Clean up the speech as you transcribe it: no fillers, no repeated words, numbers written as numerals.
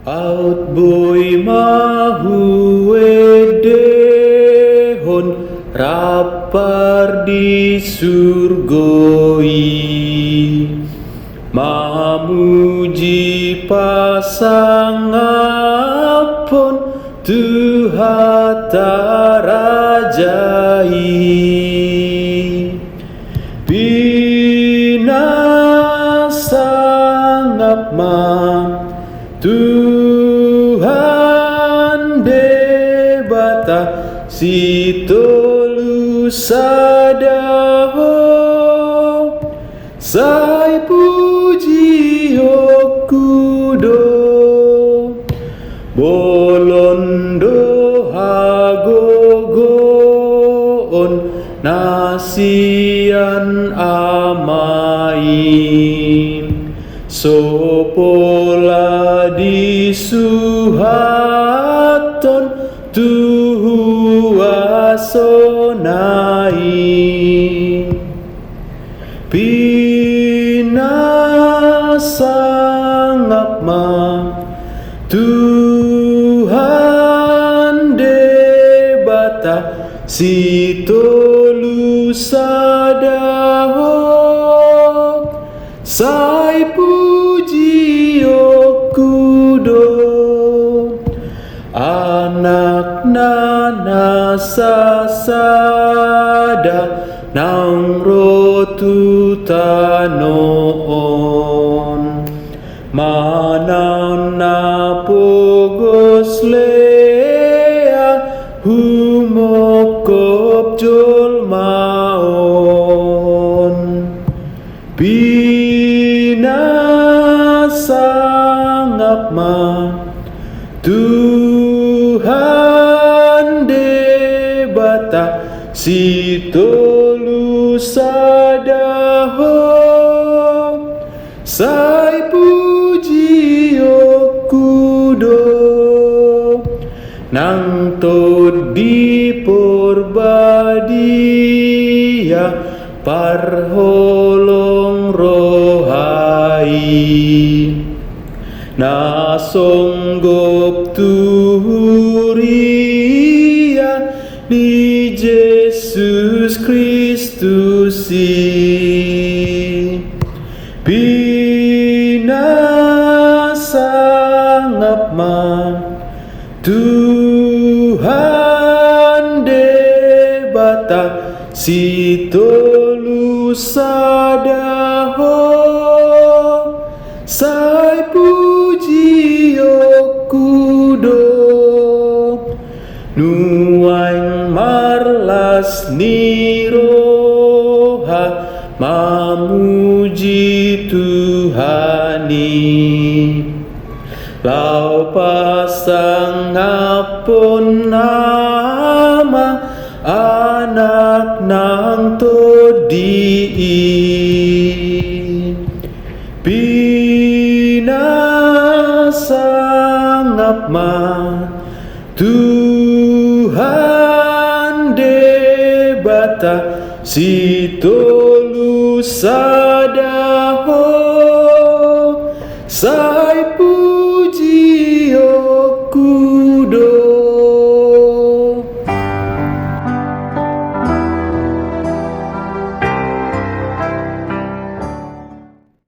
Aut boy mahuedehon rapar di surgoi, mamuji pasangapun Tuhan tarajai. Binasangap ma Tuhan debata si tolu sadaho, sai puji okudo bolondo hagogoon nasian amai, sopola disuhaton tuhuasonai, pinasangap ma Tuhan debata si tolu sadaho, sai puji okudo anak nana sasada nang rotu tanoon, manang na pogos lea humokop jol maon, pinasangap ma Tuhan debata si tolu sadaho, sai puji okudo nang tod di porbadia parholong rohai, na songgop tuhuria di Yesus Kristus pinasangap ma Tuhan debata si tolu sadaho, sai puji okudo nuang marlas niroha mamuji Tuhani, lau pasang ngapun nama anak nang todii, pinasangap ma Tuhan debata si tolu sadaho,